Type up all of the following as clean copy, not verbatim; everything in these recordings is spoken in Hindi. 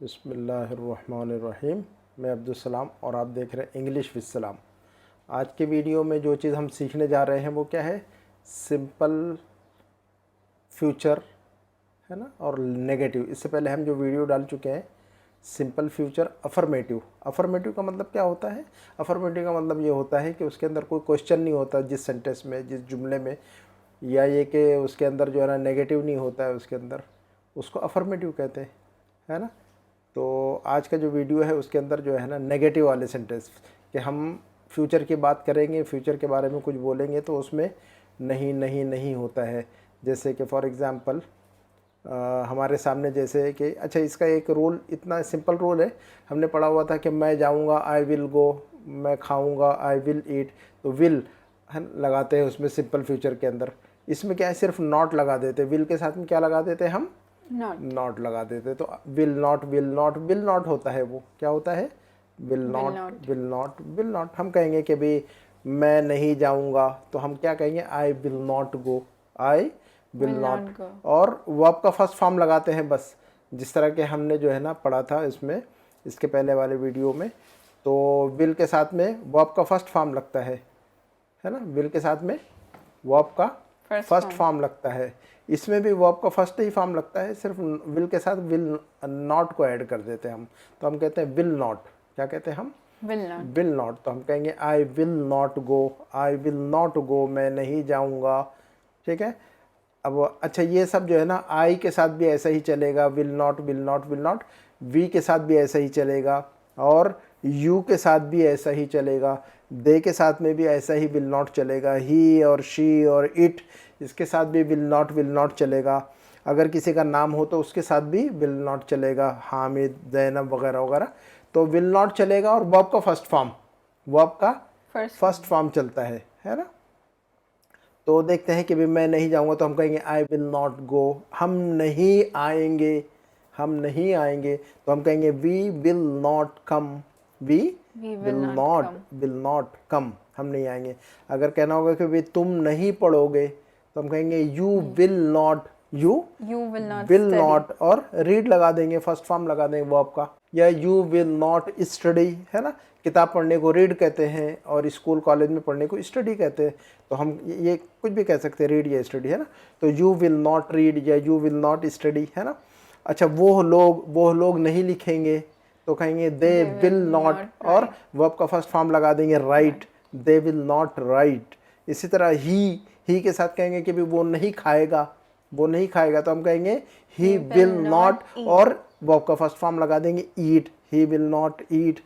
बिस्मिल्लाहिर्रहमानिर्रहीम। मैं अब्दुलसलाम और आप देख रहे हैं इंग्लिश विद सलाम। आज के वीडियो में जो चीज़ हम सीखने जा रहे हैं वो क्या है? सिंपल फ्यूचर, है ना, और नेगेटिव। इससे पहले हम जो वीडियो डाल चुके हैं सिंपल फ्यूचर अफर्मेटिव। अफर्मेटिव का मतलब क्या होता है? अफर्मेटिव का मतलब ये होता है कि उसके अंदर कोई क्वेश्चन नहीं होता जिस सेंटेंस में, जिस जुमले में, या ये कि उसके अंदर जो है ना नेगेटिव नहीं होता है उसके अंदर, उसको अफर्मेटिव कहते हैं, है ना। तो आज का जो वीडियो है उसके अंदर जो है ना नेगेटिव वाले सेंटेंस, कि हम फ्यूचर की बात करेंगे, फ्यूचर के बारे में कुछ बोलेंगे तो उसमें नहीं नहीं नहीं होता है। जैसे कि फॉर एग्ज़ाम्पल हमारे सामने जैसे कि, अच्छा, इसका एक रूल, इतना सिंपल रूल है, हमने पढ़ा हुआ था कि मैं जाऊंगा, आई विल गो, मैं खाऊंगा, आई विल ईट। तो विल लगाते हैं उसमें सिंपल फ्यूचर के अंदर। इसमें क्या है, सिर्फ नॉट लगा देते, विल के साथ में क्या लगा देते हैं हम? नॉट लगा देते। तो will not, will not, will not होता है, वो क्या होता है? Will not, will not, will not. हम कहेंगे कि भाई मैं नहीं जाऊंगा, तो हम क्या कहेंगे? I will not go, I will not. और वर्ब का फर्स्ट फॉर्म लगाते हैं बस, जिस तरह के हमने जो है ना पढ़ा था इसमें, इसके पहले वाले वीडियो में। तो विल के साथ में वर्ब का फर्स्ट फॉर्म लगता है ना, विल के साथ में वर्ब का फर्स्ट फॉर्म लगता है। इसमें भी वर्ब का फर्स्ट ही फॉर्म लगता है, सिर्फ विल के साथ विल नॉट को ऐड कर देते हैं हम। तो हम कहते हैं विल नॉट। क्या कहते हैं हम? Will not. तो हम कहेंगे I will not go, I will not go, मैं नहीं जाऊंगा। ठीक है। अब अच्छा, ये सब जो है ना आई के साथ भी ऐसा ही चलेगा, will not, will not, will not. We के साथ भी ऐसा ही चलेगा, और यू के साथ भी ऐसा ही चलेगा, दे के साथ में भी ऐसा ही विल नॉट चलेगा, ही और शी और इट, इसके साथ भी विल नॉट चलेगा। अगर किसी का नाम हो तो उसके साथ भी विल नॉट चलेगा, हामिद, जैनब वगैरह वगैरह। तो विल नॉट चलेगा, और वर्ब का फर्स्ट फॉर्म, वर्ब का फर्स्ट फॉर्म चलता है ना। तो देखते हैं कि भी मैं नहीं जाऊंगा, तो हम कहेंगे आई विल नॉट गो। हम नहीं आएंगे, हम नहीं आएंगे, तो हम कहेंगे we will not come, we will not come, हम नहीं आएंगे। अगर कहना होगा कि भी तुम नहीं पढ़ोगे, तो हम कहेंगे you will not, you will not, और रीड लगा देंगे, फर्स्ट फॉर्म लगा देंगे वर्ब का। या यू विल नॉट स्टडी, है ना। किताब पढ़ने को रीड कहते हैं, और स्कूल कॉलेज में पढ़ने को स्टडी कहते हैं। तो हम ये कुछ भी कह सकते हैं, रीड या स्टडी, है ना। तो यू विल नॉट रीड या यू विल नॉट स्टडी, है ना। अच्छा, वो लोग नहीं लिखेंगे, तो कहेंगे दे विल नॉट, और वर्ब का फर्स्ट फॉर्म लगा देंगे right, they will not right. इसी तरह ही के साथ कहेंगे कि भी वो नहीं खाएगा, वो नहीं खाएगा, तो हम कहेंगे ही विल नॉट, और वर्ब का फर्स्ट फॉर्म लगा देंगे ईट, ही विल नॉट ईट।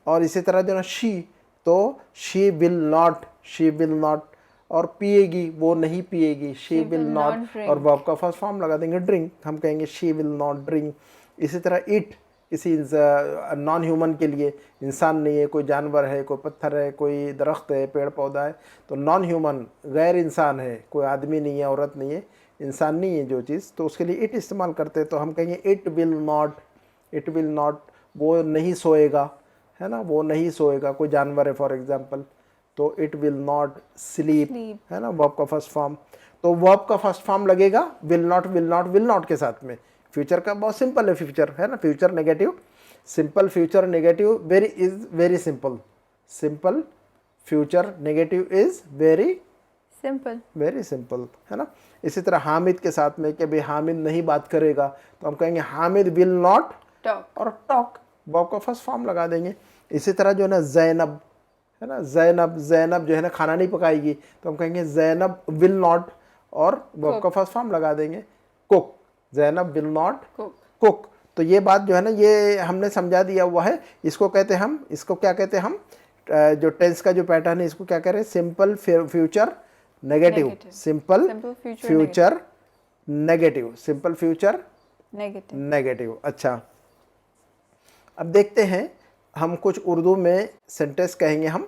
और इसी तरह जो ना शी, तो शी विल नॉट, और पिएगी, वो नहीं पिएगी, शी विल नॉट, और वर्ब का फर्स्ट फॉर्म लगा देंगे ड्रिंक, हम कहेंगे शी विल नॉट ड्रिंक। इसी तरह इट, किसी नॉन ह्यूमन के लिए, इंसान नहीं है, कोई जानवर है, कोई पत्थर है, कोई दरख्त है, पेड़ पौधा है, तो नॉन ह्यूमन, गैर इंसान है, कोई आदमी नहीं है, औरत नहीं है, इंसान नहीं है जो चीज़, तो उसके लिए इट इस्तेमाल करते हैं। तो हम कहेंगे इट विल नॉट, वो नहीं सोएगा, है ना, वो नहीं सोएगा, कोई जानवर है फॉर एग्जांपल, तो इट विल नॉट स्लीप, है ना, वर्ब का फर्स्ट फॉर्म। तो वर्ब का फर्स्ट फॉर्म लगेगा विल नॉट के साथ में। फ्यूचर का बहुत सिंपल है फ्यूचर, है ना, future negative, simple future negative very simple, simple future negative is very simple, है ना। इसी तरह हामिद के साथ में कि भाई हामिद नहीं बात करेगा, तो हम कहेंगे हामिद विल नॉट टॉक, और टॉक, वर्ब का फर्स्ट फॉर्म लगा देंगे। इसी तरह जो है ना जैनब, है ना, जैनब जो है ना खाना नहीं पकाएगी, तो हम कहेंगे जैनब विल नॉट, और वर्ब का फर्स्ट फॉर्म लगा देंगे cook, Zainab will not cook. तो ये बात जो है ना, ये हमने समझा दिया हुआ है। इसको कहते हैं हम, इसको क्या कहते हैं हम, जो टेंस का जो पैटर्न है, इसको क्या कह रहे हैं? Simple future negative, simple future negative, simple future negative. अच्छा, अब देखते हैं, हम कुछ उर्दू में सेंटेंस कहेंगे हम,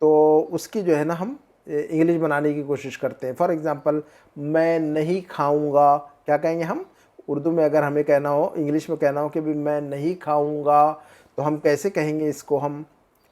तो उसकी जो है ना हम इंग्लिश बनाने की कोशिश करते हैं। फॉर एग्जांपल, मैं नहीं खाऊंगा, क्या कहेंगे हम उर्दू में? अगर हमें कहना हो, इंग्लिश में कहना हो कि भी मैं नहीं खाऊंगा, तो हम कैसे कहेंगे इसको? हम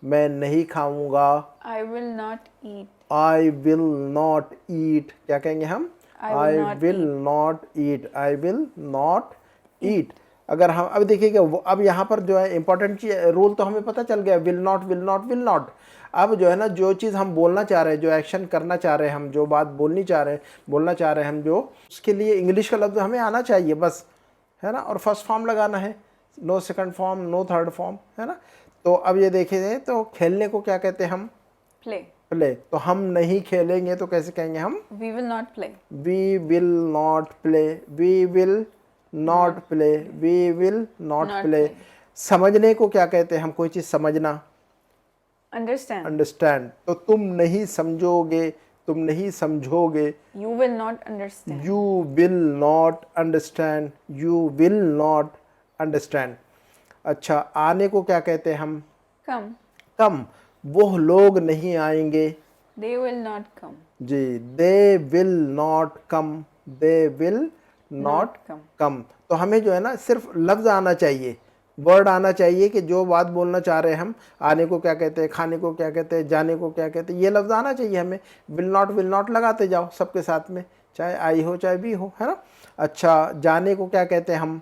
मैं नहीं खाऊंगा, I will not eat. I will not eat, क्या कहेंगे हम? आई will not eat, I will not eat. अगर हम अब देखिएगा अब यहाँ पर जो है इंपॉर्टेंट रूल तो हमें पता चल गया, will not will not will not. अब जो है ना जो चीज़ हम बोलना चाह रहे हैं, जो एक्शन करना चाह रहे हैं हम, जो बात बोलनी चाह रहे हैं, बोलना चाह रहे हैं हम, जो उसके लिए इंग्लिश का लफ्ज़ हमें आना चाहिए बस, है ना। और फर्स्ट फॉर्म लगाना है, no second form, no third form, है ना। तो अब ये देखिए, तो खेलने को क्या कहते हैं हम? Play. प्ले। तो हम नहीं खेलेंगे तो कैसे कहेंगे हम? We will not play. We will not play, we will not play, we will not Not play. play. समझने को क्या कहते हैं हम? कोई चीज़ समझना, Understand. अंडरस्टैंड। तो तुम नहीं समझोगे, तुम नहीं समझोगे, You will not understand. You will not understand, you will not understand. अच्छा, आने को क्या कहते हैं हम? Come. कम। वो लोग नहीं आएंगे, They will not come. जी, they will not come, they will not come. Come. तो हमें जो है ना सिर्फ लफ्ज़ आना चाहिए, वर्ड आना चाहिए कि जो बात बोलना चाह रहे हैं हम, आने को क्या कहते हैं, खाने को क्या कहते हैं, जाने को क्या कहते हैं, ये लफ्ज़ आना चाहिए हमें। विल नॉट लगाते जाओ सबके साथ में, चाहे आई हो चाहे बी हो, है ना। अच्छा, जाने को क्या कहते हैं हम?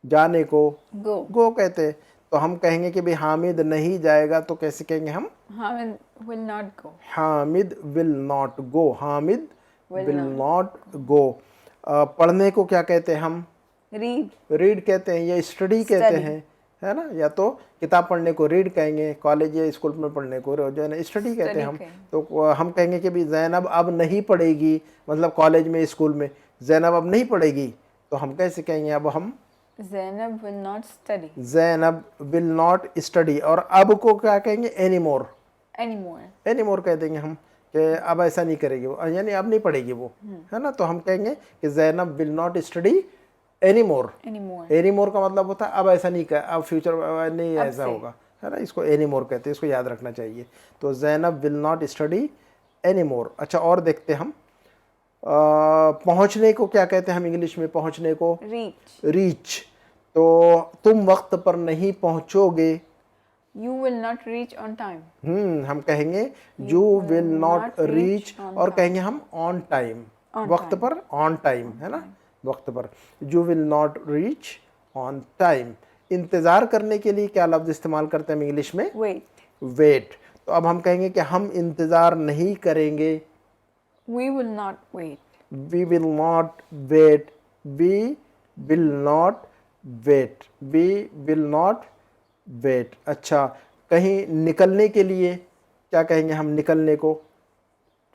जाने को Go. गो कहते हैं। तो हम कहेंगे कि भाई हामिद नहीं जाएगा, तो कैसे कहेंगे हम? Hamid will not go. Hamid will not go, Hamid Will will not go. पढ़ने को क्या कहते हैं हम? Read. रीड कहते हैं या स्टडी कहते Study. हैं, है ना। या तो किताब पढ़ने को रीड कहेंगे, कॉलेज या स्कूल में पढ़ने को जो है ना स्टडी कहते हैं हम। तो हम कहेंगे कि भाई जैनब अब नहीं पढ़ेगी, मतलब कॉलेज में स्कूल में जैनब अब नहीं पढ़ेगी, तो हम कैसे कहेंगे? अब हम Zainab will not study Zainab will not study. और अब को क्या कहेंगे? Any more, anymore. Any more कह देंगे हम कि अब ऐसा नहीं करेगी वो, यानी अब नहीं पढ़ेगी वो, है ना। तो हम कहेंगे कि Zainab will not study any more. Anymore. Any more का मतलब होता है अब ऐसा नहीं कर, अब फ्यूचर नहीं अब ऐसा से। होगा, है ना। इसको एनी मोर कहते हैं, इसको याद रखना चाहिए। तो Zainab will not study any more. अच्छा, और देखते हम पहुंचने को क्या कहते हैं हम इंग्लिश में? पहुंचने को Reach. रीच। तो तुम वक्त पर नहीं पहुंचोगे, You will not reach on time. हम कहेंगे यू विल नॉट रीच, और कहेंगे हम ऑन टाइम, वक्त पर, ऑन टाइम, है ना, वक्त पर। You will not reach on time. इंतज़ार करने के लिए क्या लफ्ज़ इस्तेमाल करते हैं हम इंग्लिश में? Wait. वेट। तो अब हम कहेंगे कि हम इंतज़ार नहीं करेंगे, We will not wait. We will not wait, we will not wait, we will not wait. अच्छा, कहीं निकलने के लिए क्या कहेंगे हम? निकलने को,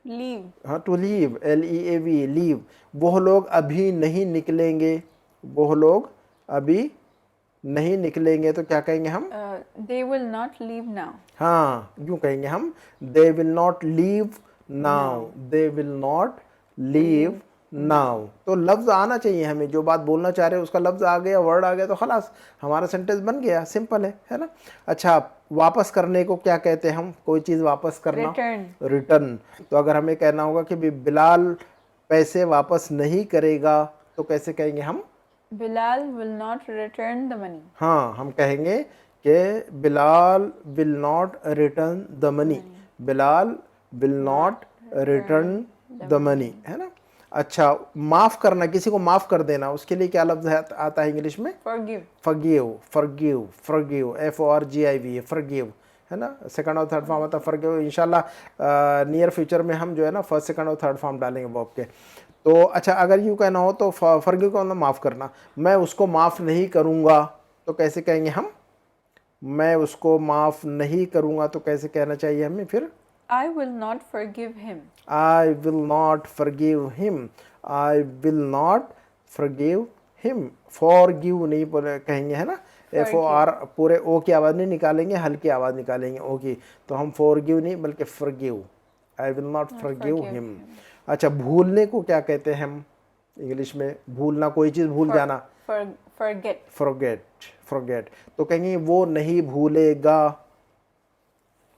Leave. हाँ, टू लीव, LEAV, लीव। वो लोग अभी नहीं निकलेंगे, वो लोग अभी नहीं निकलेंगे, तो क्या कहेंगे हम? They will not leave now. हाँ, यूँ कहेंगे हम, दे will not leave now, they will not leave now. तो लफ्ज़ आना चाहिए हमें, जो बात बोलना चाह रहे हैं उसका लफ्ज़ आ गया, वर्ड आ गया, तो खलास हमारा सेंटेंस बन गया, सिंपल है ना। अच्छा, वापस करने को क्या कहते हैं हम? कोई चीज़ वापस करना, Return. रिटर्न। तो अगर हमें कहना होगा कि बिलाल पैसे वापस नहीं करेगा, तो कैसे कहेंगे हम? Bilal will not return the money. हाँ, हम कहेंगे कि Bilal will not return the money, Bilal will not return the money, है ना। अच्छा, माफ़ करना, किसी को माफ़ कर देना, उसके लिए क्या लफ्ज़ आता है इंग्लिश में? Forgive. Forgive, forgive, forgive, FORGIV, forgive, है ना। सेकंड और थर्ड फॉर्म आता है फॉरगिव। इंशाल्लाह नियर फ्यूचर में हम जो है ना फर्स्ट, सेकंड और थर्ड फॉर्म डालेंगे वर्ब के। तो अच्छा, अगर यूँ कहना हो तो फॉरगिव का मतलब माफ़ करना, मैं उसको माफ़ नहीं करूँगा, तो कैसे कहेंगे हम? मैं उसको माफ़ नहीं करूँगा, तो कैसे कहना चाहिए हमें फिर? I will not forgive him. I will not forgive him, I will not forgive him। forgive नहीं कहेंगे, है ना। FOR पूरे ओ की आवाज़ नहीं निकालेंगे, हल्की आवाज़ निकालेंगे ओ की। तो हम forgive नहीं बल्कि forgive, I will not forgive him। अच्छा, भूलने को क्या कहते हैं हम इंग्लिश में? भूलना, कोई चीज़ भूल जाना, Forget. forget। तो कहेंगे वो नहीं भूलेगा,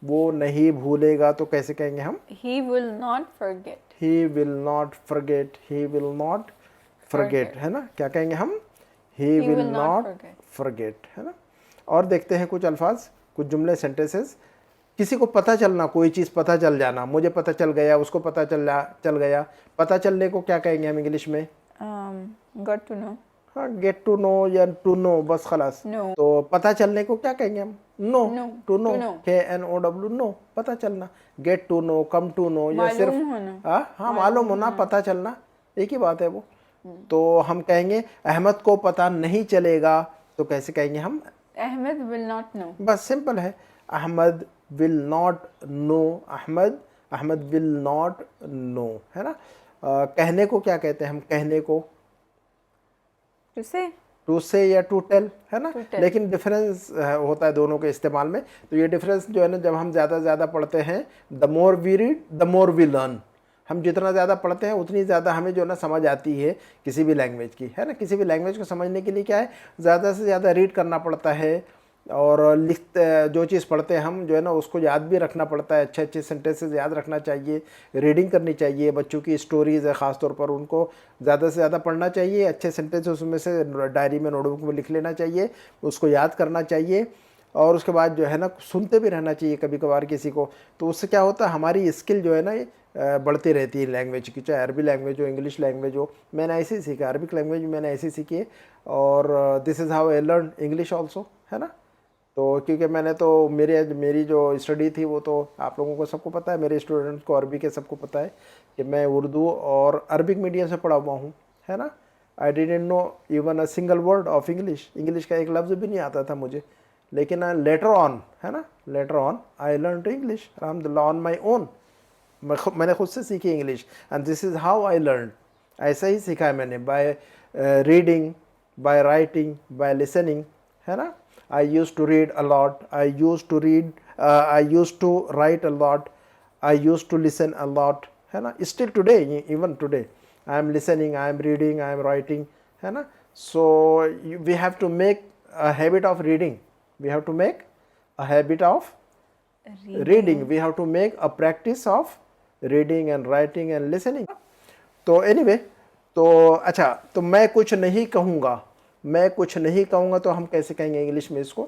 वो नहीं भूलेगा, तो कैसे कहेंगे हम? He will not forget. He will not forget, he will not forget, है ना। क्या कहेंगे हम? He will not forget, है ना। और देखते हैं कुछ अल्फाज, कुछ जुमले, सेंटेंसेस। किसी को पता चलना, कोई चीज़ पता चल जाना, मुझे पता चल गया, उसको पता चल गया। पता चलने को क्या कहेंगे हम इंग्लिश में? Got to know. हाँ, गेट टू नो या टू नो, बस खलास। No. तो पता चलने को क्या कहेंगे हम? No, No. To know, To know. KNOW, know, पता चलना। Get to know, come to know, या मालूम सिर्फ होना। हाँ मालूम होना, पता चलना, एक ही बात है वो। तो हम कहेंगे अहमद को पता नहीं चलेगा, तो कैसे कहेंगे हम? Ahmed will not know. बस सिंपल है, Ahmad will not know, Ahmad will not know, है ना। कहने को क्या कहते हैं हम? कहने को To say. टू से या टू टेल, है ना। To tell. लेकिन डिफरेंस होता है दोनों के इस्तेमाल में। तो ये डिफरेंस जो है ना, जब हम ज़्यादा से ज़्यादा पढ़ते हैं, the more we read the more we learn. हम जितना ज़्यादा पढ़ते हैं उतनी ज़्यादा हमें जो है ना समझ आती है किसी भी लैंग्वेज की, है ना। किसी भी लैंग्वेज को समझने के लिए क्या है, ज़्यादा से ज़्यादा रीड करना पड़ता है, और लिखते जो चीज़ पढ़ते हैं हम जो है ना उसको याद भी रखना पड़ता है, अच्छे अच्छे सेंटेंसेस याद रखना चाहिए, रीडिंग करनी चाहिए। बच्चों की स्टोरीज़ है ख़ास तौर पर, उनको ज़्यादा से ज़्यादा पढ़ना चाहिए, अच्छे सेंटेंस उसमें से डायरी में, नोटबुक में लिख लेना चाहिए, उसको याद करना चाहिए, और उसके बाद जो है ना सुनते भी रहना चाहिए कभी कभार किसी को। तो उससे क्या होता है, हमारी स्किल जो है ना बढ़ती रहती है लैंग्वेज की, चाहे अरबी लैंग्वेज हो, इंग्लिश लैंग्वेज हो। मैंने ऐसे ही सीखा, अरबिक लैंग्वेज मैंने ऐसे ही सीखी है, और this is how I learn English also, है ना। तो क्योंकि मैंने तो मेरी जो स्टडी थी वो तो आप लोगों को सबको पता है, मेरे स्टूडेंट्स को अरबी के सबको पता है कि मैं उर्दू और अरबिक मीडियम से पढ़ा हुआ हूँ, है ना। I didn't know even a single word of English का एक लफ्ज़ भी नहीं आता था मुझे, लेकिन लेटर ऑन, है ना, later on I learn to English अल्हम्दुलिल्लाह ऑन माई ओन। मैंने खुद से सीखी English, and this is how I learn. ऐसा ही सीखा है मैंने, by reading, by writing, by listening, है ना। I used to read a lot, I used to write a lot, I used to listen a lot, है ना। Still today, even today I am listening, I am reading, I am writing, है ना। So we have to make a habit of reading, we have to make a habit of reading, we have to make a practice of reading and writing and listening. तो anyway, तो अच्छा, तो मैं कुछ नहीं कहूँगा, मैं कुछ नहीं कहूँगा तो हम कैसे कहेंगे इंग्लिश में इसको?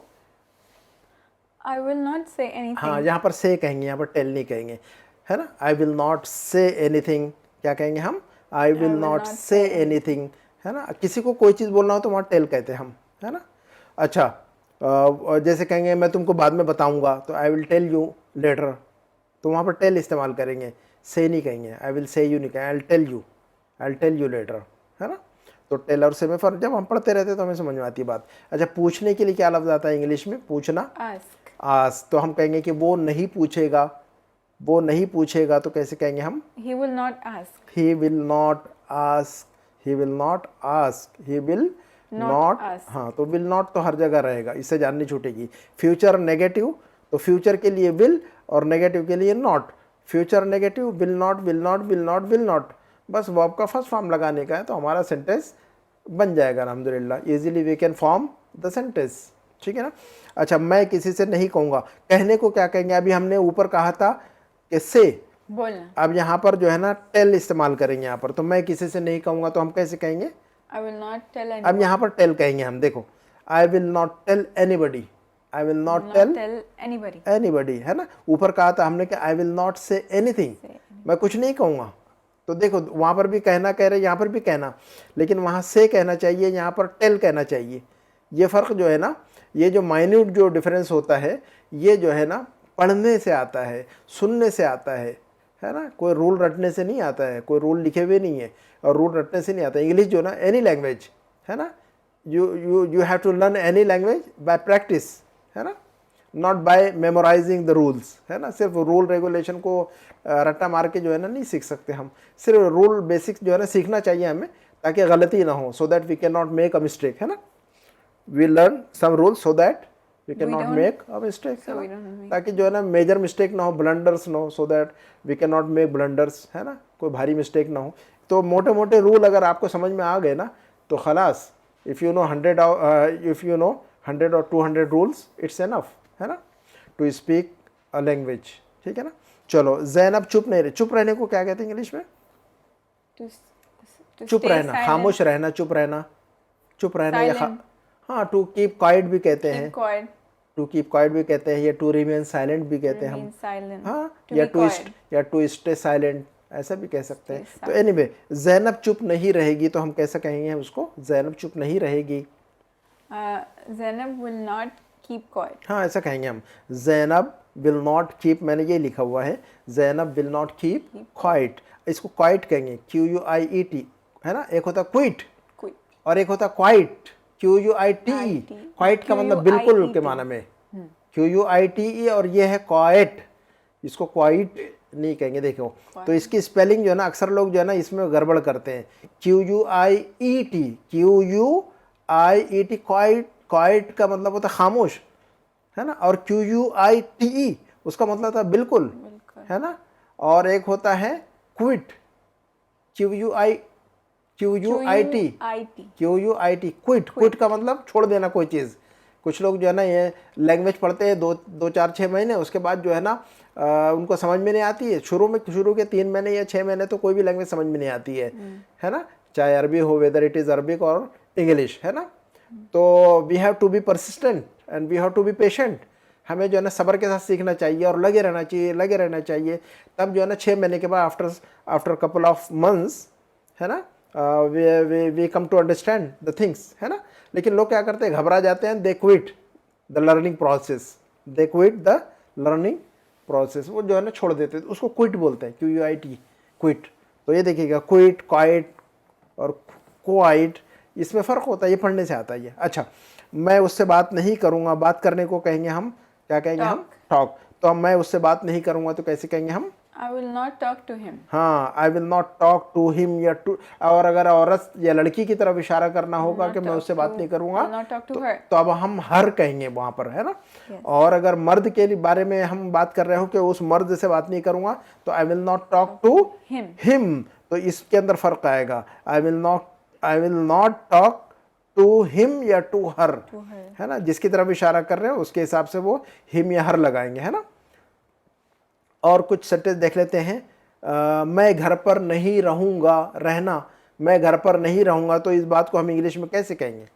I will not say anything. हाँ, यहाँ पर से कहेंगे, यहाँ पर टेल नहीं कहेंगे, है ना। आई विल नॉट से एनीथिंग, क्या कहेंगे हम? आई विल नॉट से एनीथिंग, है ना। किसी को कोई चीज़ बोलना हो तो वहाँ टेल कहते हैं हम, है ना। अच्छा, जैसे कहेंगे मैं तुमको बाद में बताऊँगा, तो I will tell you later, तो वहाँ पर टेल इस्तेमाल करेंगे, से नहीं कहेंगे। आई विल से यू नहीं कहेंगे, I will tell you later, है ना। तो टेल और से में फ़र्क, जब हम पढ़ते रहते हैं तो हमें समझ में आती है बात। अच्छा, पूछने के लिए क्या लफ्ज़ आता है इंग्लिश में? पूछना, आस्क। तो हम कहेंगे कि वो नहीं पूछेगा, वो नहीं पूछेगा, तो कैसे कहेंगे हम? He will not ask. He will not ask, he will not ask, he will not. हाँ, तो विल नॉट तो हर जगह रहेगा, इससे जान नहीं छूटेगी। फ्यूचर नेगेटिव, तो फ्यूचर के लिए विल और नेगेटिव के लिए not. Future negative, will not, will not, will not, will not, बस वर्ब का फर्स्ट फॉर्म लगाने का है, तो हमारा सेंटेंस बन जाएगा अल्हम्दुलिल्लाह। Easily we can form the sentence, ठीक है ना। अच्छा, मैं किसी से नहीं कहूँगा, कहने को क्या कहेंगे? अभी हमने ऊपर कहा था कि से, बोलना। अब यहाँ पर जो है ना टेल इस्तेमाल करेंगे यहाँ पर। तो मैं किसी से नहीं कहूँगा तो हम कैसे कहेंगे? I will not tell anyone. अब यहाँ पर टेल कहेंगे हम, देखो, I will not tell anybody, I will not tell anybody, है ना। ऊपर कहा था हमने कि I will not say anything, मैं कुछ नहीं कहूँगा। तो देखो, वहाँ पर भी कहना कह रहे, यहाँ पर भी कहना, लेकिन वहाँ से कहना चाहिए, यहाँ पर टेल कहना चाहिए। ये फ़र्क जो है ना, ये जो माइन्यूट जो डिफरेंस होता है, ये जो है ना पढ़ने से आता है, सुनने से आता है ना। कोई रूल रटने से नहीं आता है, कोई रूल लिखे हुए नहीं है, और रूल रटने से नहीं आता। इंग्लिश जो ना, एनी लैंग्वेज, है ना, you have to learn any language by practice, है ना, not by memorising the rules, है ना। सिर्फ रूल रेगुलेशन को रट्टा मार के जो है ना नहीं सीख सकते हम। सिर्फ रूल बेसिक्स जो है ना सीखना चाहिए हमें, ताकि गलती ना हो, so that we can not make a mistake, है ना। We learn some rules so that we can not make a mistake, है ना, ताकि जो है ना मेजर मिस्टेक ना हो, ब्लंडर्स ना हो, so that we can not make blunders, है ना, कोई भारी मिस्टेक ना हो। तो मोटे मोटे रूल अगर आपको समझ में आ गए ना, तो खलास, इफ़ यू नो 100 और 200 रूल्स, इट्स एनफ, है ना, टू स्पीक अ लैंग्वेज, ठीक है ना। चलो, ज़ैनब चुप नहीं रहे, चुप रहने को क्या कहते हैं इंग्लिश में? चुप रहना, खामोश रहना, चुप रहना, चुप रहना, या हाँ, टू कीप क्वाइट भी कहते हैं, टू कीप क्वाइट भी कहते हैं, या टू रिमेन साइलेंट भी कहते हैं हम, हाँ, या टू स्टे साइलेंट, ऐसा भी कह सकते हैं. तो anyway, ज़ैनब चुप नहीं रहेगी तो हम कैसे कहेंगे हम उसको? ज़ैनब चुप नहीं रहेगी. Zainab will not keep quiet. हाँ ऐसा कहेंगे हम. ज़ैनब will not keep, मैंने ये लिखा हुआ है, Zainab will not keep quiet. इसको quiet कहेंगे, QUIET, है ना. एक होता quit Quit. और एक होता quiet, QUITE. quiet का मतलब बिल्कुल के माना में, QUITE, और ये है quiet. इसको quiet नहीं कहेंगे. देखो तो इसकी स्पेलिंग जो है ना अक्सर लोग जो है ना इसमें गड़बड़ करते हैं. QUIET, QUIET, quiet. quiet का मतलब होता है खामोश, है ना. और QUITE उसका मतलब था बिल्कुल, है ना. और एक होता है क्विट, QUIT, क्विट. क्विट का मतलब छोड़ देना कोई चीज़. कुछ लोग जो है ना ये लैंग्वेज पढ़ते हैं 2-4-6 महीने, उसके बाद जो है ना उनको समझ में नहीं आती है. शुरू के 3 महीने या 6 महीने तो कोई भी लैंग्वेज समझ में नहीं आती है ना. चाहे अरबी हो, वेदर इट इज़ अरबिक और इंग्लिश, है ना. तो we have to be persistent and we have to be patient. हमें जो है ना सब्र के साथ सीखना चाहिए और लगे रहना चाहिए. तब जो है ना 6 महीने के बाद आफ्टर कपल ऑफ मंथ्स, है ना, we come to understand the things, है ना. लेकिन लोग क्या करते हैं, घबरा जाते हैं. दे क्विट द लर्निंग प्रोसेस, वो जो है ना छोड़ देते हैं. उसको क्विट बोलते हैं, QUIT, क्विट. तो ये देखिएगा क्विट, क्वाइट और क्वाइट, इसमें फ़र्क होता है, ये पढ़ने से आता है ये. अच्छा, मैं उससे बात नहीं करूँगा. बात करने को कहेंगे हम, क्या कहेंगे हम? टॉक. तो अब मैं उससे बात नहीं करूँगा तो कैसे कहेंगे हम? I will not talk to him. हाँ, I will not talk to him या to, और अगर औरत या लड़की की तरफ इशारा करना होगा कि मैं उससे बात नहीं करूँगा तो अब हम हर कहेंगे वहाँ पर, है ना. और अगर मर्द के बारे में हम बात कर रहे हो कि उस मर्द से बात नहीं करूँगा तो I will not talk to him. तो इसके अंदर फ़र्क आएगा. I will not talk to him या to her, है ना. जिसकी तरफ इशारा कर रहे हो उसके हिसाब से वो him या her लगाएंगे, है ना. और कुछ सेंटेंस देख लेते हैं. मैं घर पर नहीं रहूँगा, मैं घर पर नहीं रहूँगा, तो इस बात को हम इंग्लिश में कैसे कहेंगे?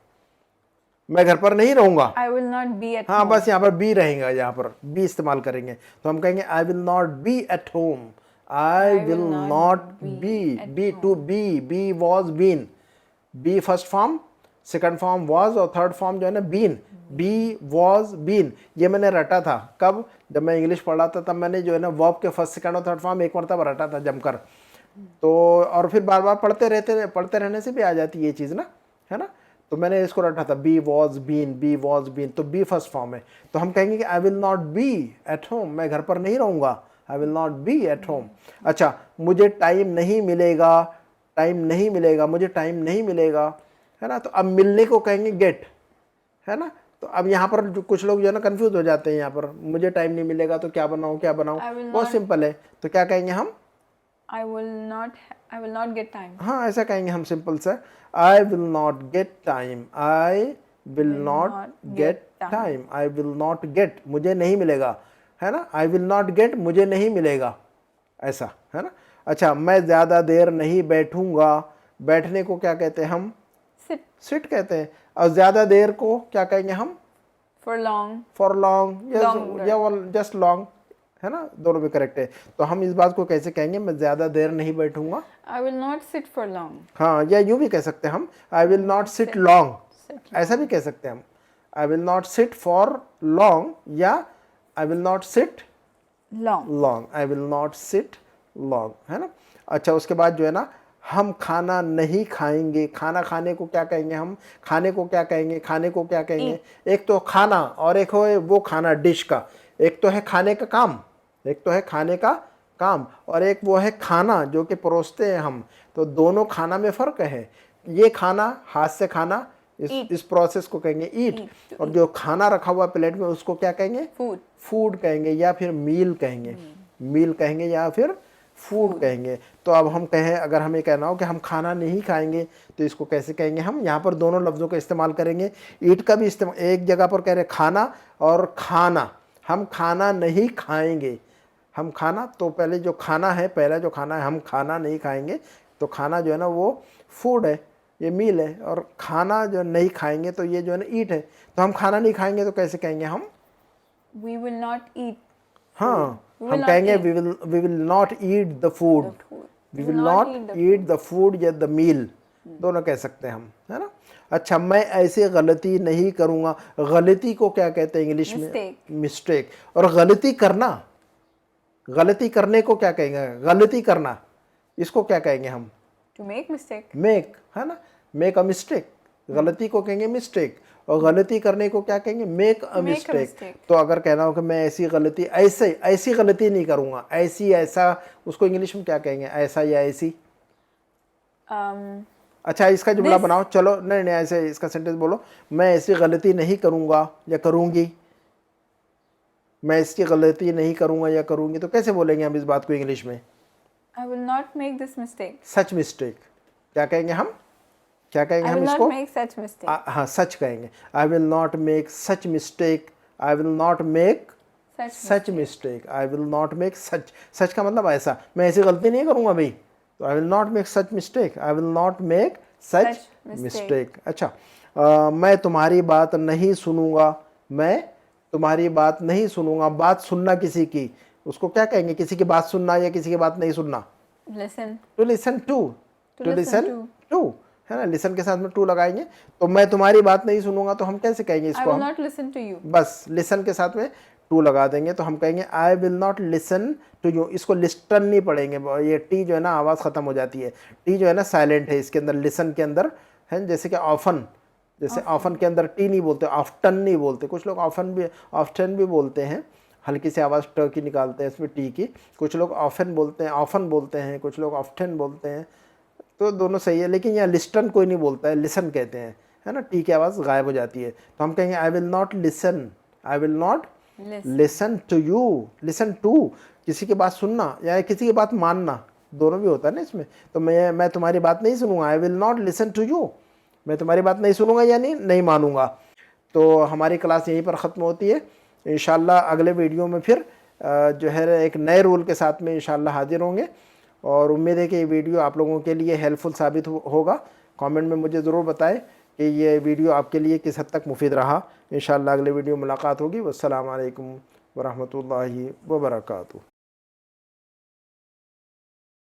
मैं घर पर नहीं रहूँगा. I will not be at हाँ home. बस यहाँ पर बी रहेगा, यहाँ पर बी इस्तेमाल करेंगे तो हम कहेंगे I will not be at home. I will not be to be was been. Be first form, second form was और थर्ड फॉर्म जो है ना been. B was been. ये मैंने रटा था कब? जब मैं इंग्लिश पढ़ रहा था तब मैंने जो है ना वर्ब के फर्स्ट, सेकंड और थर्ड फॉर्म एक मरतबा रटा था जमकर. तो और फिर बार बार पढ़ते रहने से भी आ जाती है ये चीज़ ना, है ना. तो मैंने इसको रटा था बी was been. तो बी फर्स्ट फॉर्म है. तो हम कहेंगे कि I will not be at home. मैं घर पर नहीं रहूँगा. I will not be at home. अच्छा, मुझे टाइम नहीं मिलेगा, मुझे टाइम नहीं मिलेगा, है ना. तो अब मिलने को कहेंगे गेट, है ना. तो अब यहाँ पर जो कुछ लोग जो है ना कंफ्यूज हो जाते हैं. यहाँ पर मुझे टाइम नहीं मिलेगा तो क्या बनाऊँ. बहुत सिंपल है. तो क्या कहेंगे हम? I will not get time. हाँ ऐसा कहेंगे हम सिंपल से. I will not get time. I will not get time. I will not get, मुझे नहीं मिलेगा, है ना. I will not get, मुझे नहीं मिलेगा, ऐसा, है ना. अच्छा, मैं ज़्यादा देर नहीं बैठूंगा. बैठने को क्या कहते हैं हम? सिट कहते हैं. और ज़्यादा देर को क्या कहेंगे हम? For long. या जस्ट लॉन्ग, है ना. दोनों भी करेक्ट है. तो हम इस बात को कैसे कहेंगे? मैं ज़्यादा देर नहीं बैठूंगा. I will not sit for long. हाँ, या यूँ भी कह सकते हैं हम I will not sit long. ऐसा भी कह सकते हैं हम I will not sit for long या I will not sit long. I will not sit long, है ना. अच्छा, उसके बाद जो है ना हम खाना नहीं खाएंगे. खाना खाने को क्या कहेंगे हम? खाने को क्या कहेंगे? एक तो खाना और एक हो वो खाना डिश का. एक तो है खाने का काम और एक वो है खाना जो कि परोसते हैं हम. तो दोनों खाना में फ़र्क है. ये खाना हाथ से खाना, इस प्रोसेस को कहेंगे ईट. और जो खाना रखा हुआ प्लेट में उसको क्या कहेंगे? फूड कहेंगे या फिर मील कहेंगे या फिर फूड कहेंगे. तो अब हम कहें, अगर हमें कहना हो कि हम खाना नहीं खाएंगे तो इसको कैसे कहेंगे हम? यहाँ पर दोनों लफ्ज़ों का इस्तेमाल करेंगे. ईट का भी इस्तेमाल, एक जगह पर कह रहे खाना और खाना. हम खाना नहीं खाएंगे. हम खाना, तो पहले जो खाना है, हम खाना नहीं खाएंगे. तो खाना जो है ना वो फूड है, ये मील है. और खाना जो नहीं खाएंगे तो ये जो है ना ईट है. तो हम खाना नहीं खाएंगे तो कैसे कहेंगे हम? We will not eat. हाँ, हम कहेंगे we will not eat the food. we will not eat the food या the meal दोनों कह सकते हैं हम, है ना। अच्छा, मैं ऐसी गलती नहीं करूँगा, गलती को क्या कहते हैं इंग्लिश में? Mistake. मिस्टेक। और गलती करना, गलती करने को क्या कहेंगे? गलती करना, इसको क्या कहेंगे हम? To make mistake. मेक, है ना, मेक अ मिस्टेक। गलती को कहेंगे मिस्टेक, और गलती करने को क्या कहेंगे? Make a mistake. mistake. तो अगर कहना हो कि मैं ऐसी गलती, ऐसी गलती नहीं करूँगा, ऐसी, ऐसा, उसको इंग्लिश में क्या कहेंगे? ऐसा या ऐसी? अच्छा, इसका जुमला बनाओ, चलो। नहीं नहीं, ऐसे इसका सेंटेंस बोलो, मैं ऐसी गलती नहीं करूँगा या करूँगी। मैं इसकी गलती नहीं करूँगा या करूँगी, तो कैसे बोलेंगे हम इस बात को इंग्लिश में? I will not make this mistake. Such mistake. क्या कहेंगे हम? क्या कहेंगे I हम will इसको? not make such mistake. हाँ, सच कहेंगे। I will not make such mistake, I will not make such mistake, I will not make such. सच का मतलब ऐसा, मैं ऐसी गलती नहीं करूँगा भाई, तो I will not make such mistake, I will not make such mistake. अच्छा, मैं तुम्हारी बात नहीं सुनूंगा, मैं तुम्हारी बात नहीं सुनूंगा। बात सुनना किसी की, उसको क्या कहेंगे? किसी की बात सुनना या किसी की बात नहीं सुनना? Listen. To listen to, to listen listen to, है ना। लिसन के साथ में टू लगाएंगे। तो मैं तुम्हारी बात नहीं सुनूंगा, तो हम कैसे कहेंगे I इसको? will हम not listen to you. बस लिसन के साथ में टू लगा देंगे, तो हम कहेंगे I will not listen to you. इसको लिस्टन नहीं पढ़ेंगे, ये टी जो है ना आवाज़ ख़त्म हो जाती है। टी जो है ना साइलेंट है इसके अंदर, लिसन के अंदर है। जैसे कि ऑफन, जैसे ऑफन के अंदर टी नहीं बोलते, ऑफ्टन नहीं बोलते। कुछ लोग ऑफ्टन भी बोलते हैं, हल्की सी आवाज़ ट की निकालते हैं इसमें, टी की। कुछ लोग ऑफन बोलते हैं, ऑफन बोलते हैं, कुछ लोग ऑफ्टन बोलते हैं। तो दोनों सही है, लेकिन यहाँ लिस्टन कोई नहीं बोलता है, लिसन कहते हैं, है ना। टी की आवाज़ गायब हो जाती है, तो हम कहेंगे I will not listen, I will not listen to you. Listen to, किसी की बात सुनना या किसी की बात मानना, दोनों भी होता है ना इसमें। तो मैं तुम्हारी बात नहीं सुनूंगा, I will not listen to you, मैं तुम्हारी बात नहीं सुनूंगा यानी नहीं मानूंगा। तो हमारी क्लास यहीं पर ख़त्म होती है। इंशाल्लाह अगले वीडियो में फिर जो है एक नए रूल के साथ में इंशाल्लाह हाजिर होंगे, और उम्मीद है कि ये वीडियो आप लोगों के लिए हेल्पफुल साबित होगा। कमेंट में मुझे ज़रूर बताएं कि ये वीडियो आपके लिए किस हद तक मुफीद रहा। इंशाल्लाह अगले वीडियो मुलाकात होगी। वस्सलाम अलैकुम वरहमतुल्लाहि वबरकातुहू।